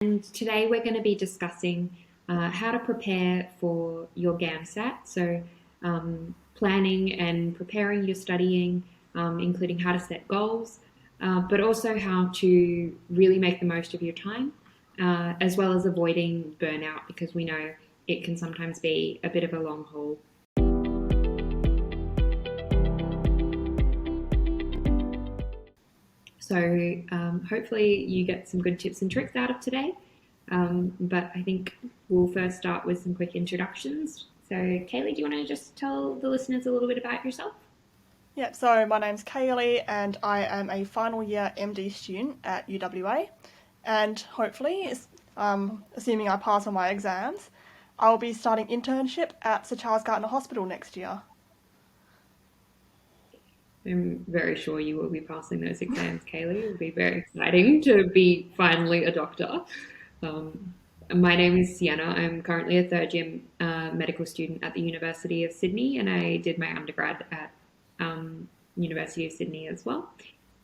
And today we're going to be discussing how to prepare for your GAMSAT. So, planning and preparing your studying, including how to set goals, but also how to really make the most of your time, as well as avoiding burnout, because we know it can sometimes be a bit of a long haul. So hopefully you get some good tips and tricks out of today. But I think we'll first start with some quick introductions. So Kaylee, do you want to just tell the listeners a little bit about yourself? Yep, so my name's Kaylee and I am a final year MD student at UWA, and hopefully, assuming I pass all my exams, I'll be starting internship at Sir Charles Gardner Hospital next year. I'm very sure you will be passing those exams, Kaylee. It will be very exciting to be finally a doctor. My name is Sienna. I'm currently a third year medical student at the University of Sydney, and I did my undergrad at University of Sydney as well.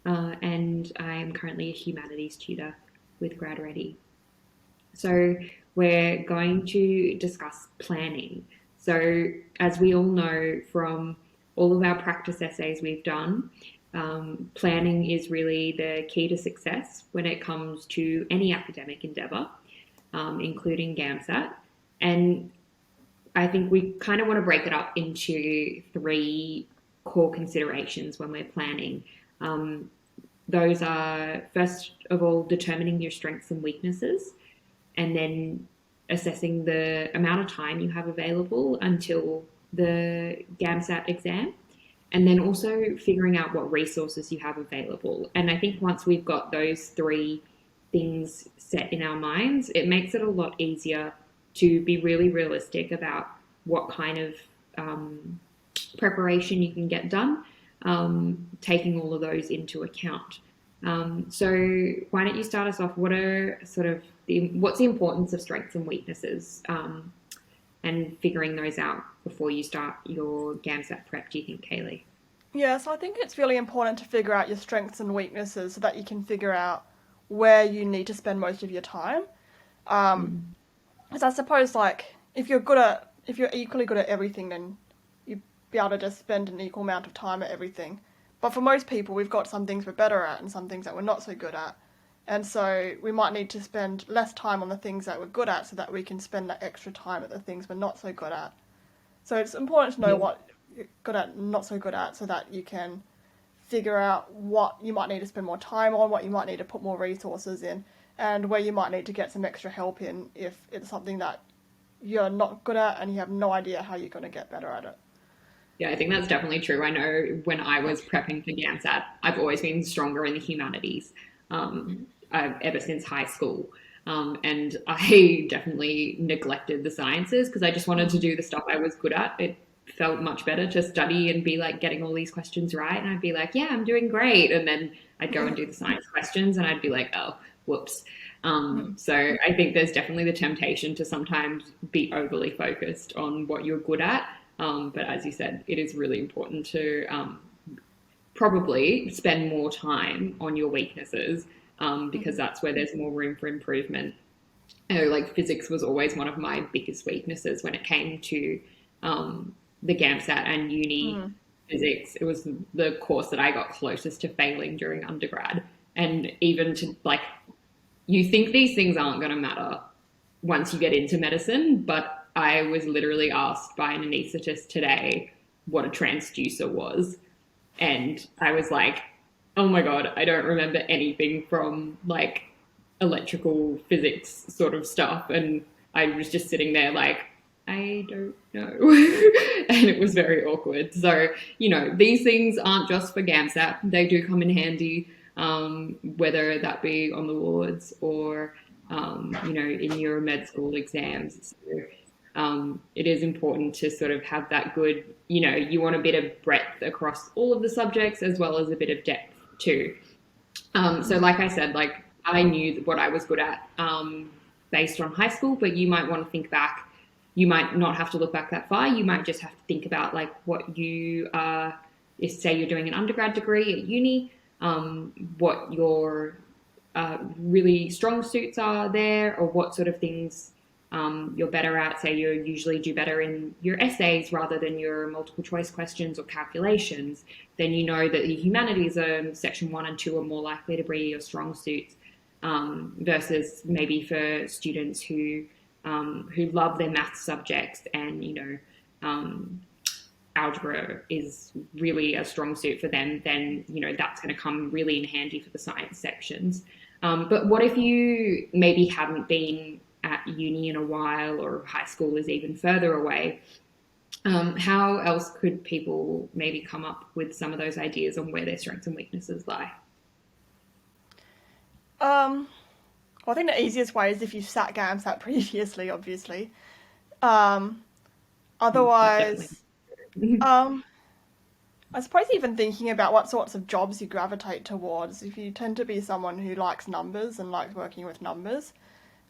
And I am currently a humanities tutor with GradReady. So we're going to discuss planning. So as we all know from all of our practice essays we've done, planning is really the key to success when it comes to any academic endeavour, including GAMSAT. And I think we kind of want to break it up into three core considerations when we're planning. Those are, first of all, determining your strengths and weaknesses, and then assessing the amount of time you have available until the GAMSAT exam, and then also figuring out what resources you have available. And I think once we've got those three things set in our minds, it makes it a lot easier to be really realistic about what kind of preparation you can get done, taking all of those into account. So why don't you start us off? What are what's the importance of strengths and weaknesses, and figuring those out before you start your GAMSAT prep, do you think, Kaylee? Yeah, so I think it's really important to figure out your strengths and weaknesses so that you can figure out where you need to spend most of your time. Because I suppose, like, if you're equally good at everything, then you'd be able to just spend an equal amount of time at everything. But for most people, we've got some things we're better at and some things that we're not so good at. And so we might need to spend less time on the things that we're good at so that we can spend that extra time at the things we're not so good at. So it's important to know what you're good at and not so good at so that you can figure out what you might need to spend more time on, what you might need to put more resources in, and where you might need to get some extra help in if it's something that you're not good at and you have no idea how you're going to get better at it. Yeah, I think that's definitely true. I know when I was prepping for GAMSAT, I've always been stronger in the humanities, ever since high school. And I definitely neglected the sciences because I just wanted to do the stuff I was good at. It felt much better to study and be like getting all these questions right. And I'd be like, yeah, I'm doing great. And then I'd go and do the science questions and I'd be like, oh, whoops. So I think there's definitely the temptation to sometimes be overly focused on what you're good at. But as you said, it is really important to probably spend more time on your weaknesses, because that's where there's more room for improvement. Like physics was always one of my biggest weaknesses when it came to the GAMSAT and uni physics. It was the course that I got closest to failing during undergrad. And even to like, you think these things aren't going to matter once you get into medicine, but I was literally asked by an anaesthetist today what a transducer was. And I was like, oh my God, I don't remember anything from like electrical physics sort of stuff. And I was just sitting there like, I don't know. And it was very awkward. So, these things aren't just for GAMSAT. They do come in handy, whether that be on the wards or, in your med school exams. So, it is important to sort of have that good, you want a bit of breadth across all of the subjects as well as a bit of depth too. So like I said, like I knew what I was good at based on high school, but you might want to think back. You might not have to look back that far. You might just have to think about like what you if say you're doing an undergrad degree at uni, what your really strong suits are there, or what sort of things you're better at. Say you usually do better in your essays rather than your multiple choice questions or calculations, then you know that the humanities section 1 and 2 are more likely to be your strong suits, versus maybe for students who love their math subjects, and algebra is really a strong suit for them, then that's going to come really in handy for the science sections. But what if you maybe haven't been at uni in a while, or high school is even further away? How else could people maybe come up with some of those ideas on where their strengths and weaknesses lie? Well, I think the easiest way is if you've sat GAMSAT previously, obviously. Um, That's definitely. Otherwise, um, I suppose even thinking about what sorts of jobs you gravitate towards. If you tend to be someone who likes numbers and likes working with numbers,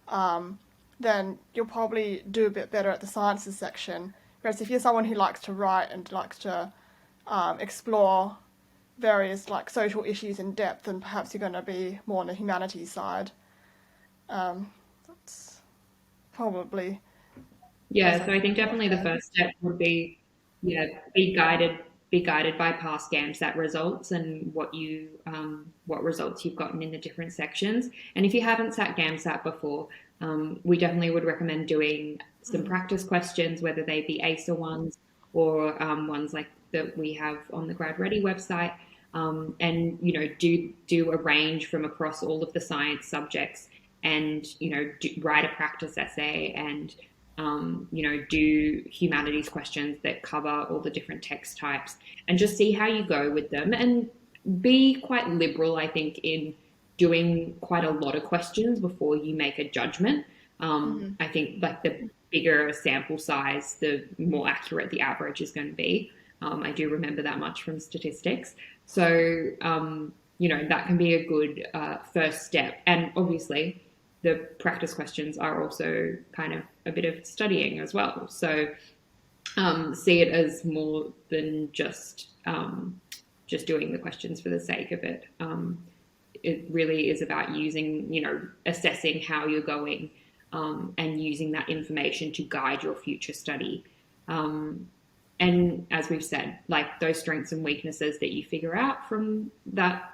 um, then you'll probably do a bit better at the sciences section. Whereas if you're someone who likes to write and likes to explore various like social issues in depth, then perhaps you're going to be more on the humanities side. That's probably as Yeah, I so I think think definitely the offhand. first step would be, yeah, be guided by past GAMSAT results and what results you've gotten in the different sections. And if you haven't sat GAMSAT before, we definitely would recommend doing some practice questions, whether they be ACER ones or ones like that we have on the GradReady website. And do a range from across all of the science subjects, and write a practice essay, and do humanities questions that cover all the different text types, and just see how you go with them, and be quite liberal, I think, in doing quite a lot of questions before you make a judgment. Mm-hmm. I think like the bigger sample size, the more accurate the average is going to be. I do remember that much from statistics. So, that can be a good first step. And obviously, the practice questions are also kind of a bit of studying as well. So, see it as more than just doing the questions for the sake of it. It really is about assessing how you're going, and using that information to guide your future study. And as we've said, like those strengths and weaknesses that you figure out from that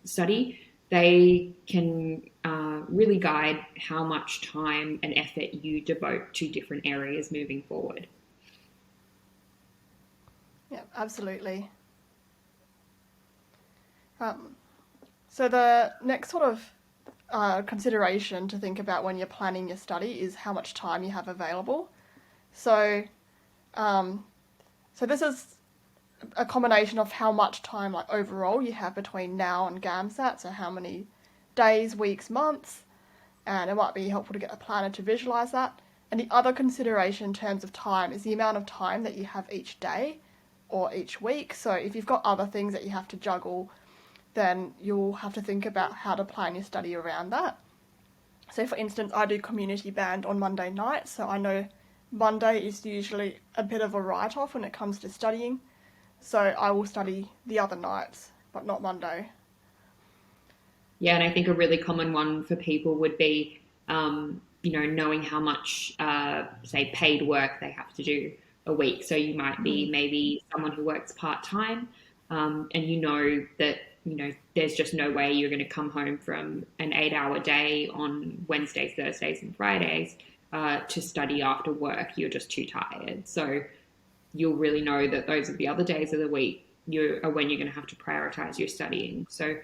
study, they can really guide how much time and effort you devote to different areas moving forward. Yeah, absolutely. Um, so the next sort of consideration to think about when you're planning your study is how much time you have available. So, um, so this is a combination of how much time, like overall, you have between now and GAMSAT. So how many days, weeks, months, and it might be helpful to get a planner to visualize that. And the other consideration in terms of time is the amount of time that you have each day or each week. So if you've got other things that you have to juggle, then you'll have to think about how to plan your study around that. So for instance, I do community band on Monday nights, so I know Monday is usually a bit of a write-off when it comes to studying. So I will study the other nights, but not Monday. Yeah, and I think a really common one for people would be, knowing how much, say, paid work they have to do a week. So you might be maybe someone who works part time, and you know that there's just no way you're going to come home from an 8-hour day on Wednesdays, Thursdays, and Fridays to study after work. You're just too tired. So you'll really know that those are the other days of the week are when you're going to have to prioritize your studying. So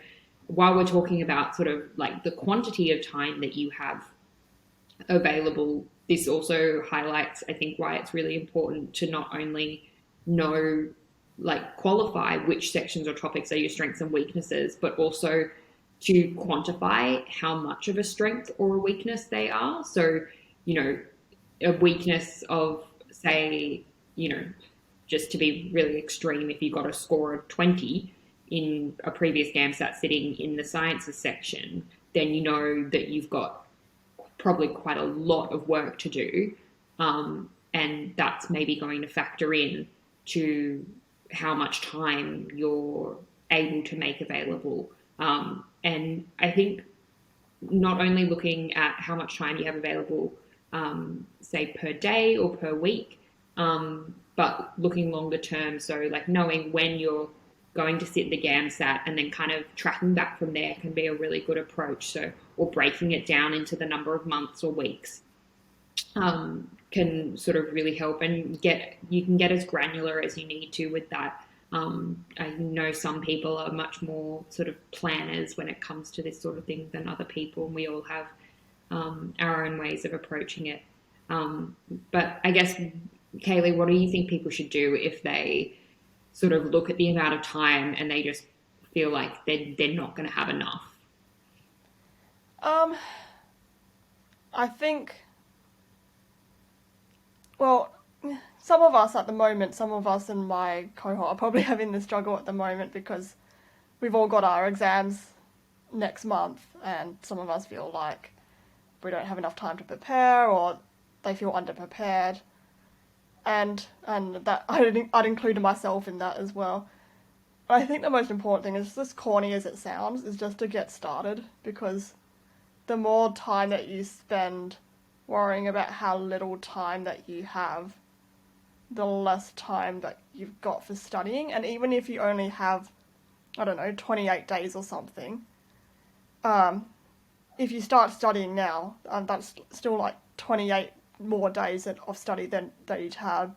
while we're talking about sort of like the quantity of time that you have available, this also highlights, I think, why it's really important to not only know, like qualify which sections or topics are your strengths and weaknesses, but also to quantify how much of a strength or a weakness they are. So, a weakness of, say, just to be really extreme, if you got a score of 20 in a previous GAMSAT sitting in the sciences section, then you know that you've got probably quite a lot of work to do. And that's maybe going to factor in to how much time you're able to make available. And I think not only looking at how much time you have available, say per day or per week, but looking longer term. So like knowing when you're going to sit the GAMSAT and then kind of tracking back from there can be a really good approach. So, or breaking it down into the number of months or weeks, can sort of really help, and you can get as granular as you need to with that. I know some people are much more sort of planners when it comes to this sort of thing than other people, and we all have our own ways of approaching it. But I guess, Kaylee, what do you think people should do if they sort of look at the amount of time and they just feel like they're not going to have enough? I think, well, some of us at the moment, some of us in my cohort are probably having this struggle at the moment because we've all got our exams next month, and some of us feel like we don't have enough time to prepare, or they feel underprepared, and that I'd include myself in that as well. But I think the most important thing is, as corny as it sounds, is just to get started, because the more time that you spend worrying about how little time that you have, the less time that you've got for studying. And even if you only have, I don't know, 28 days or something, if you start studying now, that's still like 28 more days of study than that you'd have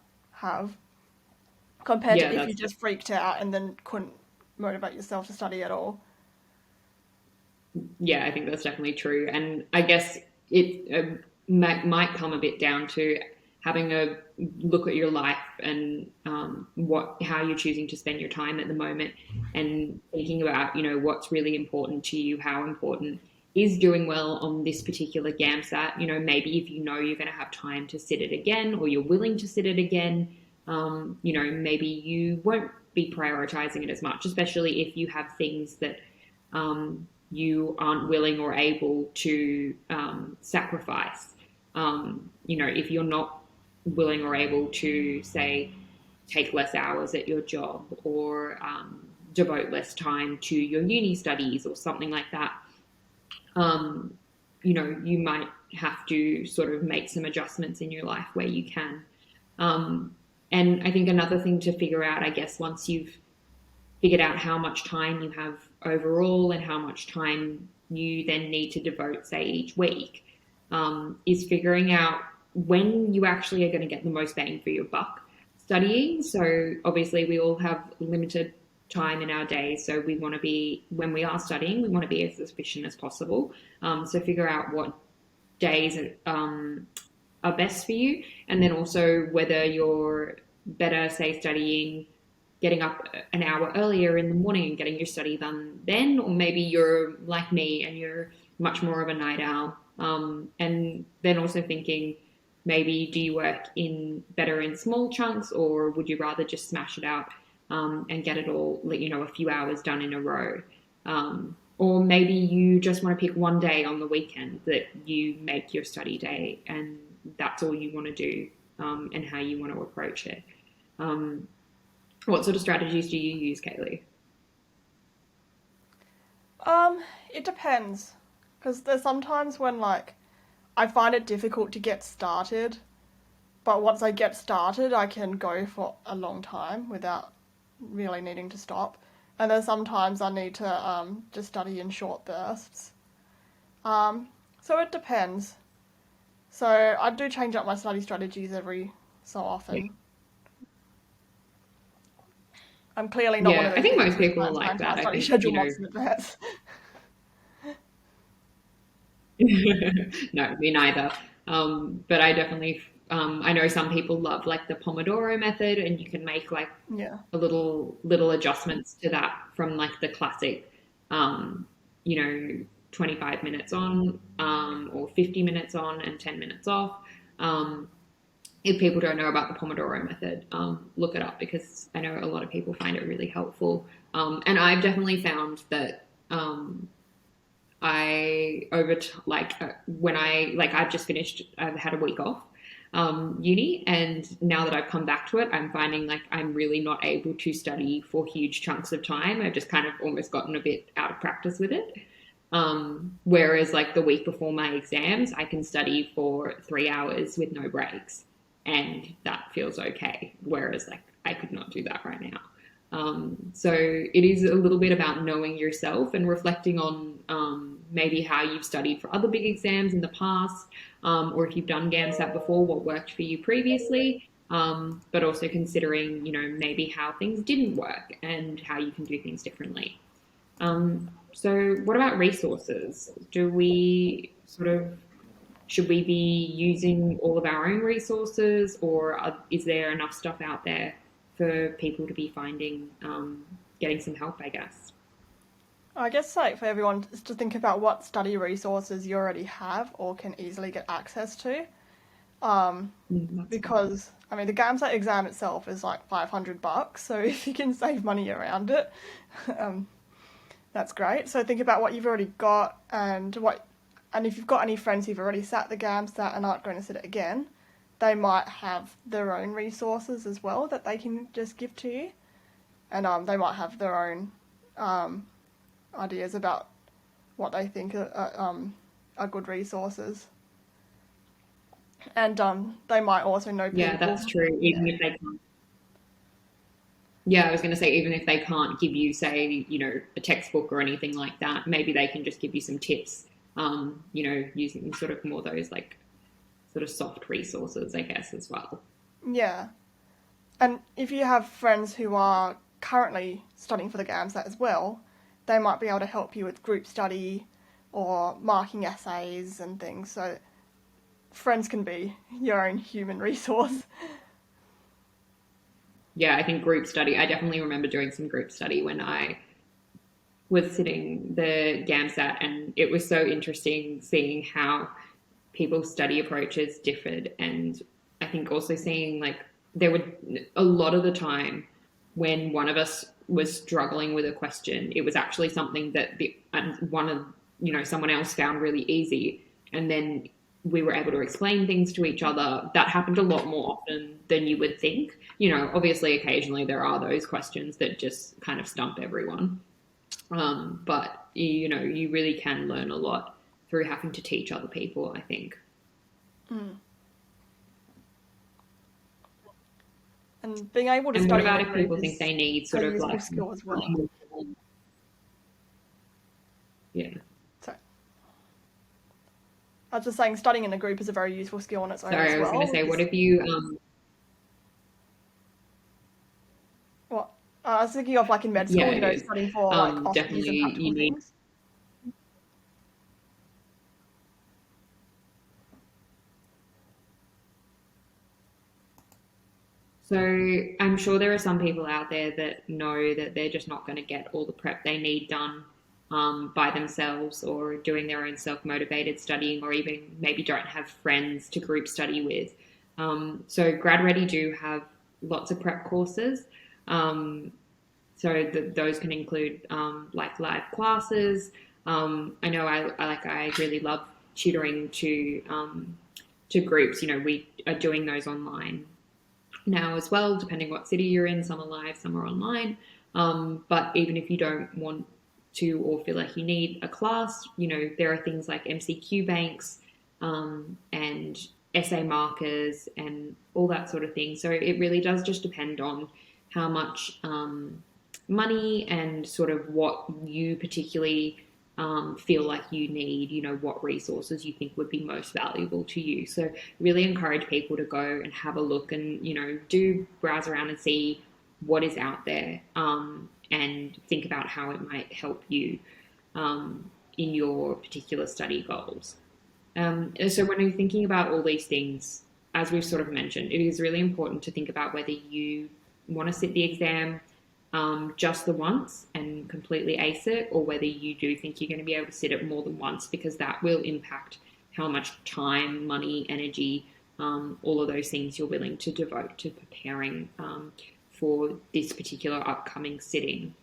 compared Yeah, to if you that's just freaked out and then couldn't motivate yourself to study at all. Yeah, I think that's definitely true. And I guess it might come a bit down to having a look at your life and how you're choosing to spend your time at the moment, and thinking about, what's really important to you, how important is doing well on this particular GAMSAT. Maybe if you're going to have time to sit it again, or you're willing to sit it again, maybe you won't be prioritizing it as much, especially if you have things that you aren't willing or able to sacrifice. If you're not willing or able to, say, take less hours at your job, or devote less time to your uni studies or something like that, you might have to sort of make some adjustments in your life where you can. And I think another thing to figure out, I guess, once you've figured out how much time you have overall and how much time you then need to devote, say, each week, is figuring out when you actually are going to get the most bang for your buck studying. So obviously we all have limited time in our days, so we want to be, when we are studying, we want to be as efficient as possible. So figure out what days are best for you, and then also whether you're better, say, studying, getting up an hour earlier in the morning and getting your study done then, or maybe you're like me and you're much more of a night owl. And then also thinking, maybe do you work better in small chunks, or would you rather just smash it out and get it all, a few hours done in a row? Or maybe you just want to pick one day on the weekend that you make your study day, and that's all you want to do, and how you want to approach it. What sort of strategies do you use, Kaylee? It depends, because there's sometimes when I find it difficult to get started, but once I get started, I can go for a long time without really needing to stop. And then sometimes I need to just study in short bursts. So it depends. So I do change up my study strategies every so often. I'm clearly not one of Yeah, those I think people most who people are plans my like entire that. I study think, schedule months in advance. no, me neither. But I definitely, I know some people love like the Pomodoro method, and you can make like Yeah. a little adjustments to that from like the classic, um, you know, 25 minutes on, or 50 minutes on and 10 minutes off. If people don't know about the Pomodoro method, look it up, because I know a lot of people find it really helpful. And I've definitely found that when I've just finished, I've had a week off uni, and now that I've come back to it, I'm finding like I'm really not able to study for huge chunks of time. I've just kind of almost gotten a bit out of practice with it. Whereas like the week before my exams, I can study for 3 hours with no breaks, and that feels okay. Whereas like I could not do that right now. So it is a little bit about knowing yourself and reflecting on maybe how you've studied for other big exams in the past, or if you've done GAMSAT before, what worked for you previously, but also considering, maybe how things didn't work and how you can do things differently. So what about resources? Should we be using all of our own resources, or is there enough stuff out there for people to be finding, getting some help, I guess? I guess like for everyone is to think about what study resources you already have or can easily get access to. That's fair. Because I mean the GAMSAT exam itself is like $500, so if you can save money around it, um, that's great. So think about what you've already got and if you've got any friends who've already sat the GAMSAT and aren't going to sit it again, they might have their own resources as well that they can just give to you, and they might have their own ideas about what they think are good resources, and they might also know Yeah, people. that's true. Even if they can't. Yeah, I was going to say, even if they can't give you, say, a textbook or anything like that, maybe they can just give you some tips, using sort of more those like sort of soft resources, I guess, as well. Yeah, and if you have friends who are currently studying for the GAMSAT as well, they might be able to help you with group study or marking essays and things. So friends can be your own human resource. Yeah, I think group study, I definitely remember doing some group study when I was sitting the GAMSAT, and it was so interesting seeing how people's study approaches differed. And I think also seeing like there would a lot of the time when one of us was struggling with a question, it was actually something that the one of someone else found really easy, and then we were able to explain things to each other. That happened a lot more often than you would think. Obviously occasionally there are those questions that just kind of stump everyone, but you really can learn a lot through having to teach other people, I think. Mm. And being able to And what study in about a if group people think is they need a sort of useful like skill as well. more, yeah. So I was just saying, studying in a group is a very useful skill on its own Sorry, as I was going well. to say, what Because if you what I was thinking of like in med yeah, school, it is. studying for like OSCEs and Definitely practical you need. things. So I'm sure there are some people out there that know that they're just not going to get all the prep they need done, by themselves, or doing their own self-motivated studying, or even maybe don't have friends to group study with. So GradReady do have lots of prep courses. Um, those can include, like live classes. I know I really love tutoring to groups. We are doing those online now as well, depending what city you're in. Some are live, some are online. But even if you don't want to or feel like you need a class, there are things like MCQ banks, and essay markers and all that sort of thing. So it really does just depend on how much, money and sort of what you particularly, feel like you need, what resources you think would be most valuable to you. So really encourage people to go and have a look and, do browse around and see what is out there, and think about how it might help you, in your particular study goals. So when you're thinking about all these things, as we've sort of mentioned, it is really important to think about whether you want to sit the exam, just the once and completely ace it, or whether you do think you're going to be able to sit it more than once, because that will impact how much time, money, energy, all of those things you're willing to devote to preparing, for this particular upcoming sitting.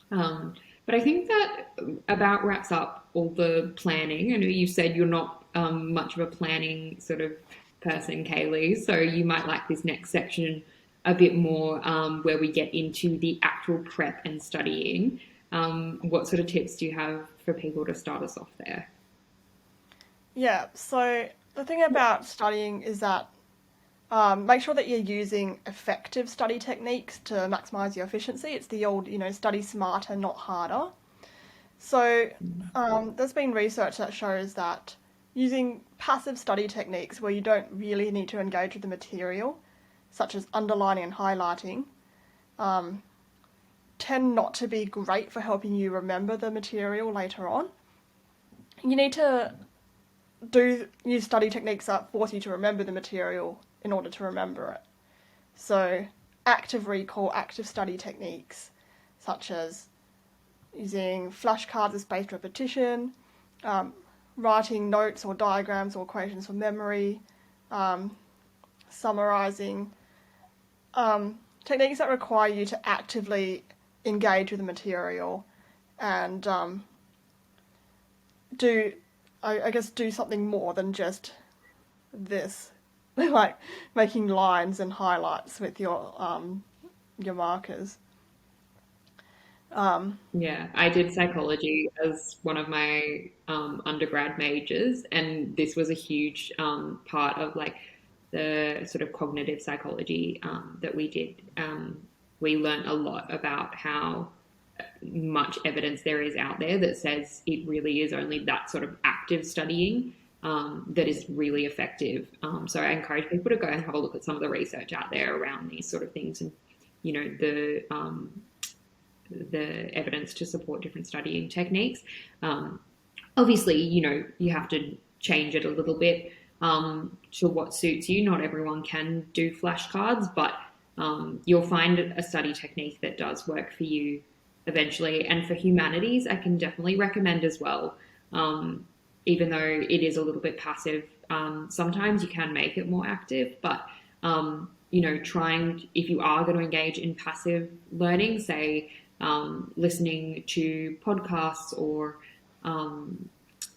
But I think that about wraps up all the planning. I know you said you're not, much of a planning sort of person, Kaylee, so you might like this next section a bit more, where we get into the actual prep and studying. What sort of tips do you have for people to start us off there? Yeah, so the thing about studying is that make sure that you're using effective study techniques to maximize your efficiency. It's the old, study smarter, not harder. So there's been research that shows that using passive study techniques where you don't really need to engage with the material, such as underlining and highlighting, tend not to be great for helping you remember the material later on. You need to use study techniques that force you to remember the material in order to remember it. So active recall, active study techniques, such as using flashcards as spaced repetition, writing notes or diagrams or equations for memory, summarising, techniques that require you to actively engage with the material and do something more than just this, like making lines and highlights with your markers. Yeah, I did psychology as one of my undergrad majors, and this was a huge part of like the sort of cognitive psychology that we did. We learned a lot about how much evidence there is out there that says it really is only that sort of active studying that is really effective. So I encourage people to go and have a look at some of the research out there around these sort of things, and the evidence to support different studying techniques. Obviously, you have to change it a little bit to what suits you. Not everyone can do flashcards, but you'll find a study technique that does work for you eventually. And for humanities, I can definitely recommend as well. Even though it is a little bit passive, sometimes you can make it more active, but trying, if you are going to engage in passive learning, say listening to podcasts or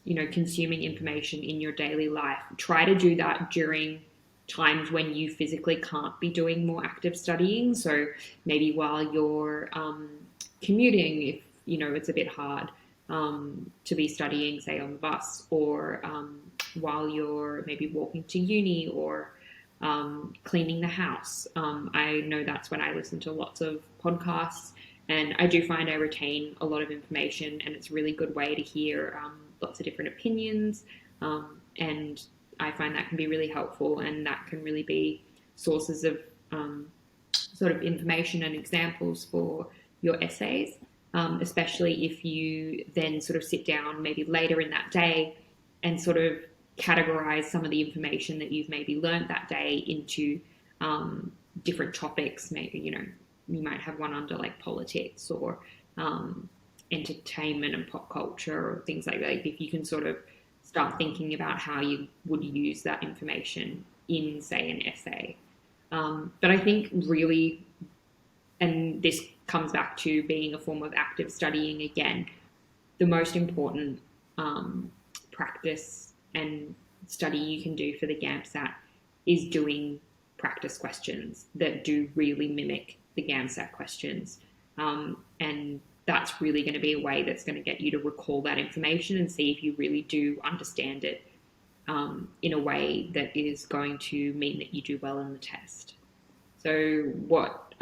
consuming information in your daily life, try to do that during times when you physically can't be doing more active studying. So maybe while you're commuting, if it's a bit hard to be studying, say on the bus, or while you're maybe walking to uni, or cleaning the house. I know that's when I listen to lots of podcasts, and I do find I retain a lot of information, and it's a really good way to hear lots of different opinions, and I find that can be really helpful, and that can really be sources of sort of information and examples for your essays, especially if you then sort of sit down maybe later in that day and sort of categorize some of the information that you've maybe learned that day into different topics. Maybe, you might have one under like politics or entertainment and pop culture or things like that. If you can sort of start thinking about how you would use that information in, say, an essay. But I think really, and this comes back to being a form of active studying again, the most important practice and study you can do for the GAMSAT is doing practice questions that do really mimic the GAMSAT questions. And that's really going to be a way that's going to get you to recall that information and see if you really do understand it in a way that is going to mean that you do well in the test. So what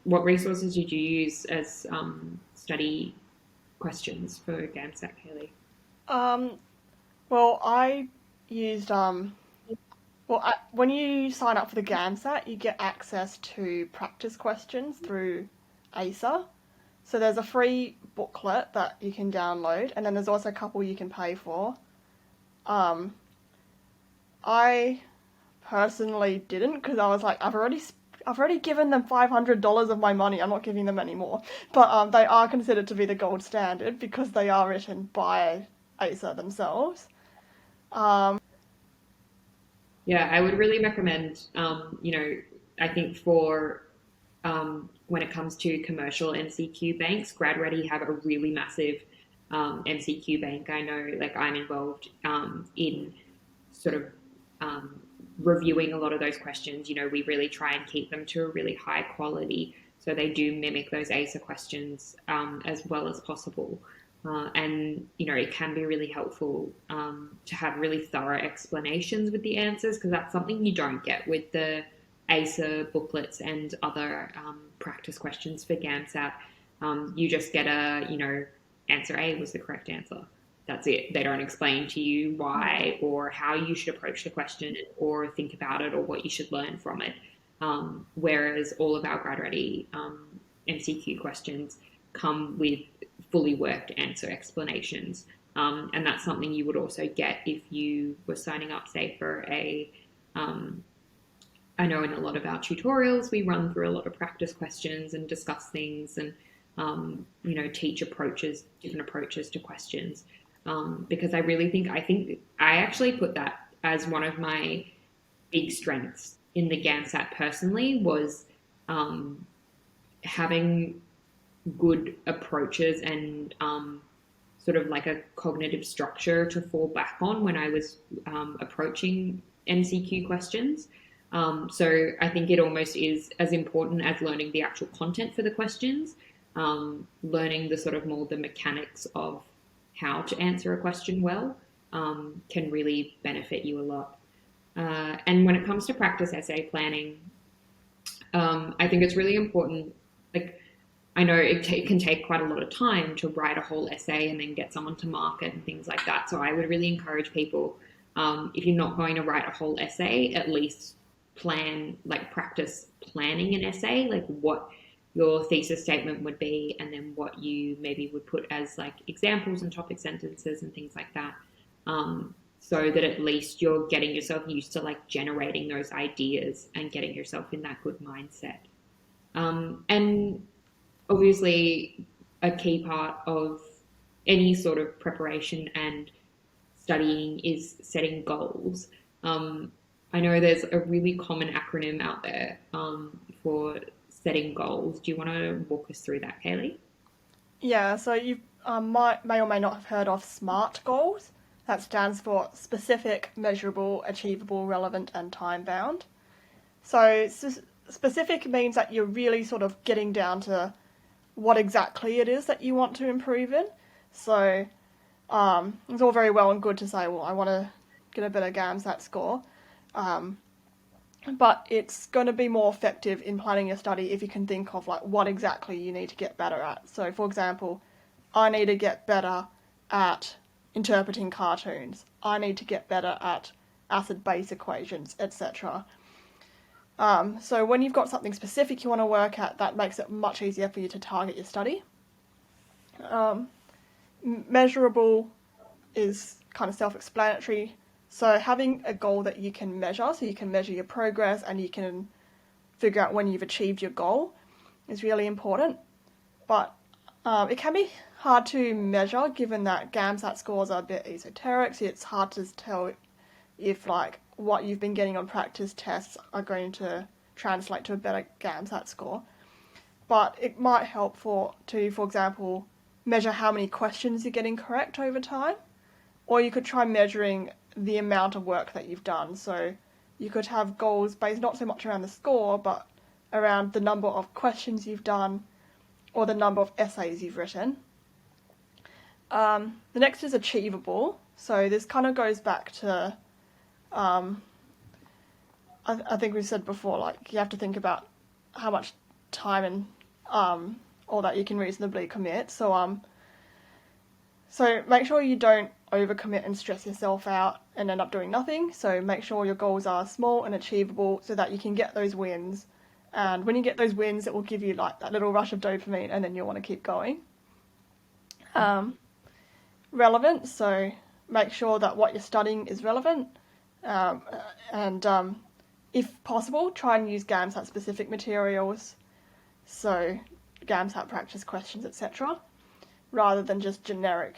resources did you use as study questions for GAMSAT, Kaylee? Well, I used when you sign up for the GAMSAT, you get access to practice questions through ACER. So there's a free booklet that you can download, and then there's also a couple you can pay for. I personally didn't, because I was like, I've already given them $500 of my money. I'm not giving them any more. But they are considered to be the gold standard because they are written by ACER themselves. Yeah, I would really recommend, I think for when it comes to commercial MCQ banks, GradReady have a really massive MCQ bank. I know, like, I'm involved in sort of reviewing a lot of those questions. We really try and keep them to a really high quality, so they do mimic those ACER questions as well as possible. And, it can be really helpful to have really thorough explanations with the answers, because that's something you don't get with the ACER booklets and other practice questions for GAMSAT. You just get answer A was the correct answer. That's it. They don't explain to you why or how you should approach the question or think about it or what you should learn from it. Whereas all of our GradReady MCQ questions come with fully worked answer explanations. And that's something you would also get if you were signing up, say, for I know in a lot of our tutorials, we run through a lot of practice questions and discuss things and, teach different approaches to questions. Because I think I actually put that as one of my big strengths in the GAMSAT personally was having good approaches and sort of like a cognitive structure to fall back on when I was approaching MCQ questions. So I think it almost is as important as learning the actual content for the questions, learning the sort of more the mechanics of how to answer a question well can really benefit you a lot. And when it comes to practice essay planning, I think it's really important. Like, I know it can take quite a lot of time to write a whole essay and then get someone to mark it and things like that. So I would really encourage people, if you're not going to write a whole essay, at least practice planning an essay, like what your thesis statement would be, and then what you maybe would put as like examples and topic sentences and things like that. So that at least you're getting yourself used to like generating those ideas and getting yourself in that good mindset. And obviously, a key part of any sort of preparation and studying is setting goals. I know there's a really common acronym out there for setting goals. Do you want to walk us through that, Kaylee? Yeah, so you may or may not have heard of SMART goals. That stands for specific, measurable, achievable, relevant, and time bound. So specific means that you're really sort of getting down to what exactly it is that you want to improve in. So it's all very well and good to say, well, I want to get a better GAMSAT score. But it's going to be more effective in planning your study if you can think of like what exactly you need to get better at. So, for example, I need to get better at interpreting cartoons. I need to get better at acid-base equations, etc. So when you've got something specific you want to work at, that makes it much easier for you to target your study. Measurable is kind of self-explanatory. So having a goal that you can measure, so you can measure your progress and you can figure out when you've achieved your goal, is really important. But it can be hard to measure given that GAMSAT scores are a bit esoteric, so it's hard to tell if like what you've been getting on practice tests are going to translate to a better GAMSAT score. But it might help for example, measure how many questions you're getting correct over time. Or you could try measuring the amount of work that you've done. So you could have goals based not so much around the score, but around the number of questions you've done or the number of essays you've written. The next is achievable. So this kind of goes back to, I think we said before, like you have to think about how much time and all that you can reasonably commit. So make sure you don't overcommit and stress yourself out and end up doing nothing. So make sure your goals are small and achievable so that you can get those wins. And when you get those wins, it will give you like that little rush of dopamine and then you'll want to keep going. Relevant, so make sure that what you're studying is relevant. And if possible, try and use GAMSAT specific materials. So GAMSAT practice questions, etc. rather than just generic,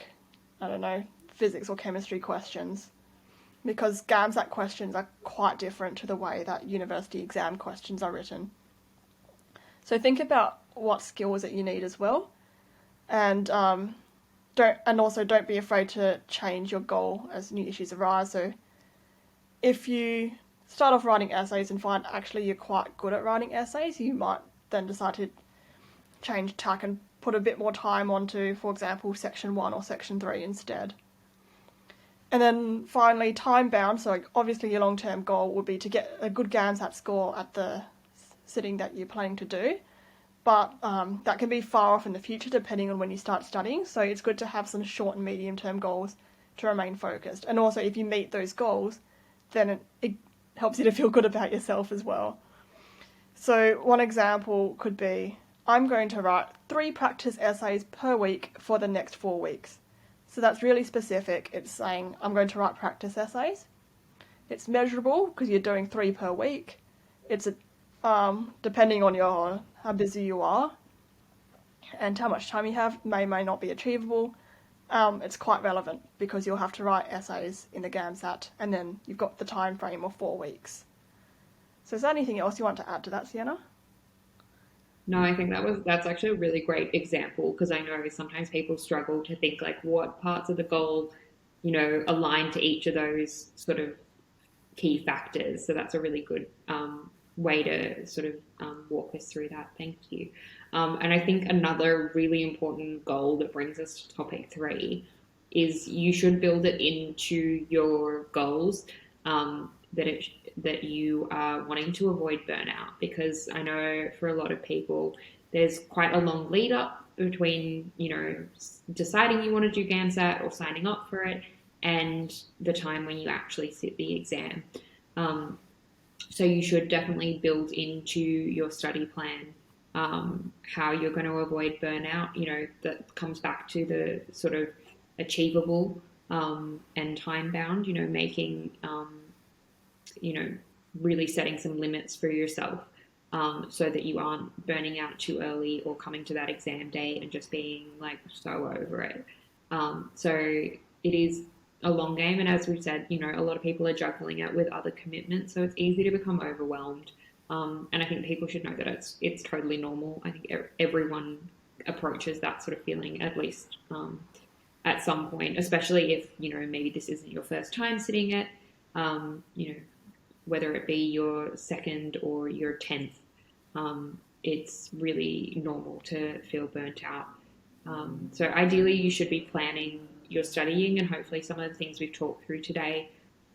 physics or chemistry questions, because GAMSAT questions are quite different to the way that university exam questions are written. So think about what skills that you need as well, and don't be afraid to change your goal as new issues arise. So if you start off writing essays and find actually you're quite good at writing essays, you might then decide to change tack and put a bit more time onto, for example, section 1 or section 3 instead. And then finally, time bound. So obviously your long-term goal would be to get a good GAMSAT score at the sitting that you're planning to do. But that can be far off in the future depending on when you start studying. So it's good to have some short and medium-term goals to remain focused. And also, if you meet those goals, then it helps you to feel good about yourself as well. So one example could be, I'm going to write 3 practice essays per week for the next 4 weeks. So that's really specific. It's saying I'm going to write practice essays. It's measurable because you're doing 3 per week. It's depending on how busy you are and how much time you have, may not be achievable. It's quite relevant because you'll have to write essays in the GAMSAT, and then you've got the time frame of 4 weeks. So is there anything else you want to add to that, Sienna? No, I think that's actually a really great example, because I know sometimes people struggle to think like what parts of the goal, align to each of those sort of key factors. So that's a really good way to sort of walk us through that. Thank you. And I think another really important goal that brings us to topic 3 is you should build it into your goals, that you are wanting to avoid burnout, because I know for a lot of people there's quite a long lead up between deciding you want to do GAMSAT or signing up for it and the time when you actually sit the exam. So you should definitely build into your study plan how you're going to avoid burnout. That comes back to the sort of achievable and time bound, making really setting some limits for yourself, so that you aren't burning out too early or coming to that exam day and just being like so over it. So it is a long game, and as we've said, a lot of people are juggling it with other commitments, so it's easy to become overwhelmed. And I think people should know that it's totally normal. I think everyone approaches that sort of feeling at least at some point, especially if maybe this isn't your first time sitting it. Whether it be your second or your 10th, it's really normal to feel burnt out. So ideally, you should be planning your studying, and hopefully some of the things we've talked through today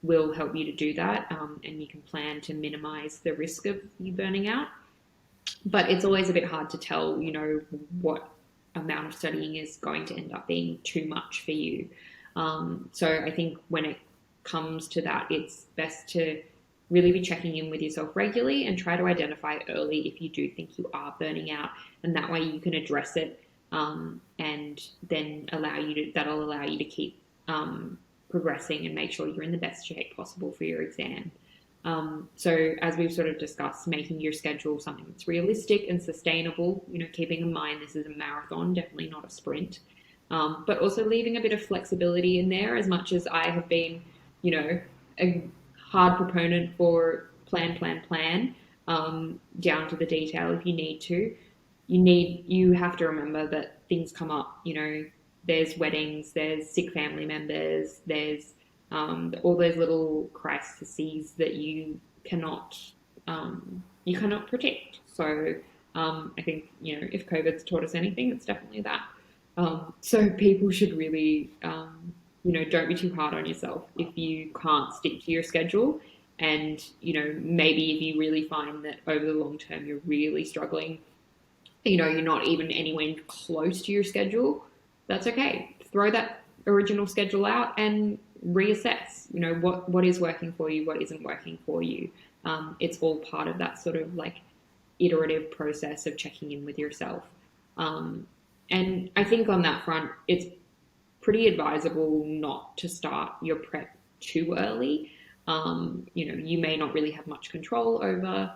will help you to do that, and you can plan to minimize the risk of you burning out. But it's always a bit hard to tell, what amount of studying is going to end up being too much for you. So I think when it comes to that, it's best to really be checking in with yourself regularly and try to identify early if you do think you are burning out, and that way you can address it, and then that'll allow you to keep progressing and make sure you're in the best shape possible for your exam. So as we've sort of discussed, making your schedule something that's realistic and sustainable, keeping in mind this is a marathon, definitely not a sprint, but also leaving a bit of flexibility in there. As much as I have been, a hard proponent for plan, down to the detail if you need to. You have to remember that things come up, there's weddings, there's sick family members, there's all those little crises that you cannot predict. So I think, if COVID's taught us anything, it's definitely that. So people should really, don't be too hard on yourself if you can't stick to your schedule. And, maybe if you really find that over the long term you're really struggling, you're not even anywhere close to your schedule, that's okay. Throw that original schedule out and reassess, what is working for you, what isn't working for you. It's all part of that sort of like iterative process of checking in with yourself. And I think on that front, it's pretty advisable not to start your prep too early. You may not really have much control over,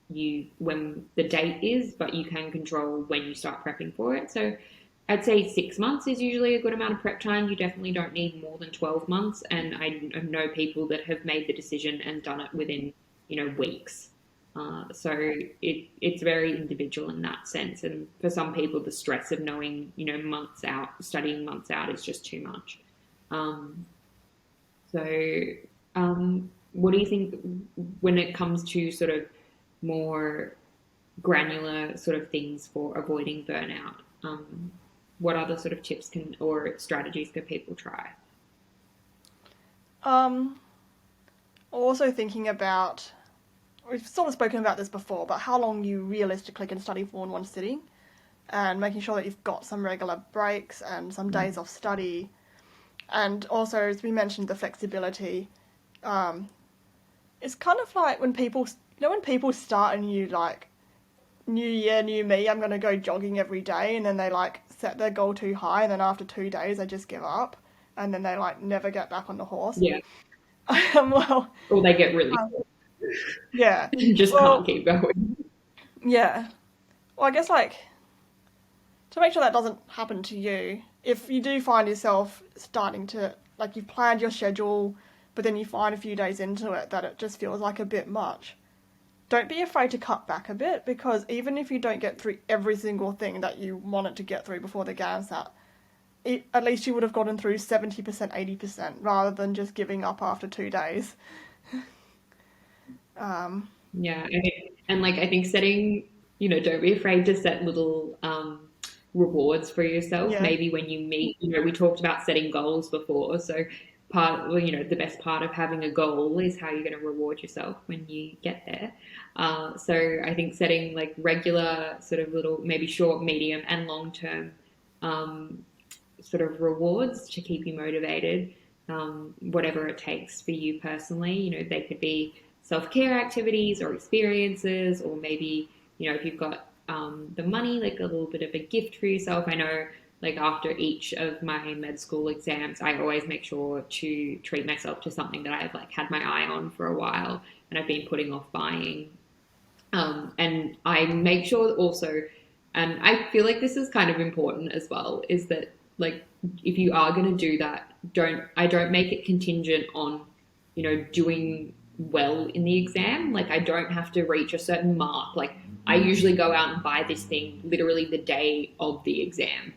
when the date is, but you can control when you start prepping for it. So I'd say 6 months is usually a good amount of prep time. You definitely don't need more than 12 months. And I know people that have made the decision and done it within, weeks. So it's very individual in that sense. And for some people, the stress of knowing, months out, studying months out is just too much. What do you think when it comes to sort of more granular sort of things for avoiding burnout, what other sort of tips or strategies can people try? Um, Also thinking about, we've sort of spoken about this before, but how long you realistically can study for in one sitting, and making sure that you've got some regular breaks and some days off study. And also, as we mentioned, the flexibility. Um, it's kind of like when people, when people start a new, like, new year, new me, I'm going to go jogging every day, and then they, like, set their goal too high, and then after 2 days, they just give up, and then they, like, never get back on the horse. Yeah. Well, Or they get really yeah. just can't Well, keep going. yeah. Well, I guess, like, to make sure that doesn't happen to you, if you do find yourself starting to, like, you've planned your schedule, but then you find a few days into it that it just feels like a bit much, don't be afraid to cut back a bit, because even if you don't get through every single thing that you wanted to get through before the GAMSAT, at least you would have gotten through 70%, 80%, rather than just giving up after 2 days. Um, Yeah, and like I think setting, don't be afraid to set little rewards for yourself. yeah. Maybe when you meet, we talked about setting goals before. So well, the best part of having a goal is how you're going to reward yourself when you get there. So I think setting like regular sort of little, maybe short, medium, and long term um, sort of rewards to keep you motivated, whatever it takes for you personally. They could be self-care activities or experiences, or maybe, if you've got the money, like a little bit of a gift for yourself. I know, like after each of my med school exams, I always make sure to treat myself to something that I've like had my eye on for a while and I've been putting off buying. And I make sure also, and I feel like this is kind of important as well, is that like if you are going to do that, I don't make it contingent on, doing well in the exam. Like I don't have to reach a certain mark. Like I usually go out and buy this thing literally the day of the exam,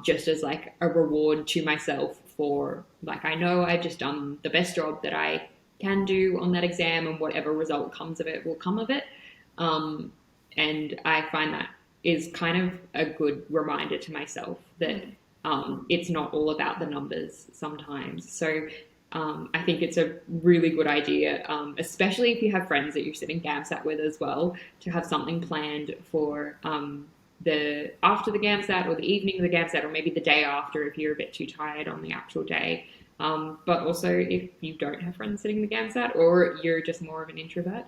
just as like a reward to myself for like, I know I've just done the best job that I can do on that exam, and whatever result comes of it will come of it. Um, and I find that is kind of a good reminder to myself that it's not all about the numbers sometimes. So I think it's a really good idea, especially if you have friends that you're sitting GAMSAT with as well, to have something planned for the after the GAMSAT or the evening of the GAMSAT, or maybe the day after if you're a bit too tired on the actual day. But also if you don't have friends sitting the GAMSAT, or you're just more of an introvert,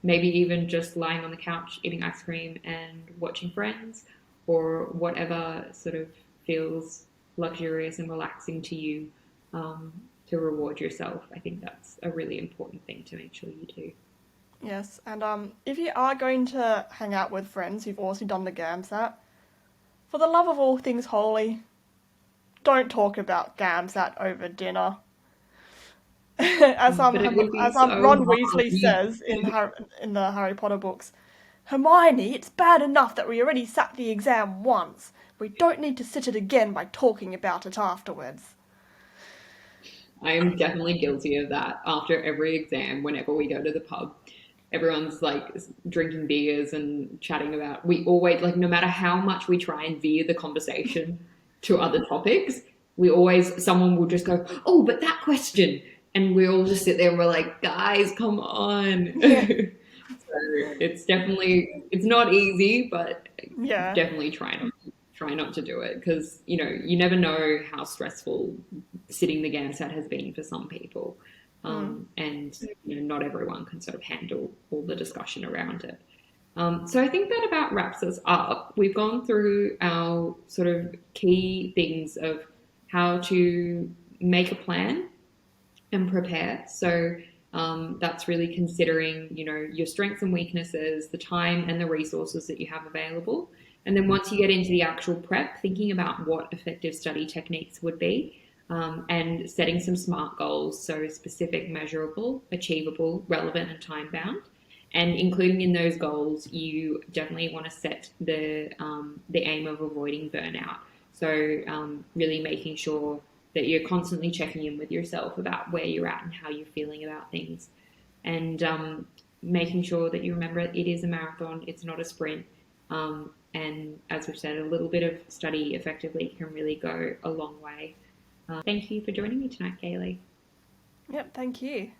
maybe even just lying on the couch eating ice cream and watching Friends, or whatever sort of feels luxurious and relaxing to you, to reward yourself. I think that's a really important thing to make sure you do. Yes, and if you are going to hang out with friends who've also done the GAMSAT, for the love of all things holy, don't talk about GAMSAT over dinner. as But it would be Ron so Weasley hard. says in the Harry Potter books, Hermione, it's bad enough that we already sat the exam once. We don't need to sit it again by talking about it afterwards. I am definitely guilty of that. After every exam, whenever we go to the pub, everyone's like drinking beers and chatting about. We always, like, no matter how much we try and veer the conversation to other topics, someone will just go, "Oh, but that question," and we all just sit there and we're like, "Guys, come on." Yeah. So it's not easy, but Yeah. definitely try not to do it, because you never know how stressful sitting the GAMSAT has been for some people, and not everyone can sort of handle all the discussion around it. So I think that about wraps us up. We've gone through our sort of key things of how to make a plan and prepare. So that's really considering, your strengths and weaknesses, the time and the resources that you have available. And then once you get into the actual prep, thinking about what effective study techniques would be, and setting some SMART goals, so specific, measurable, achievable, relevant, and time bound. And including in those goals, you definitely want to set the aim of avoiding burnout. So really making sure that you're constantly checking in with yourself about where you're at and how you're feeling about things. And making sure that you remember it is a marathon, it's not a sprint. And as we've said, a little bit of study effectively can really go a long way. Thank you for joining me tonight, Kaylee. Yep, thank you.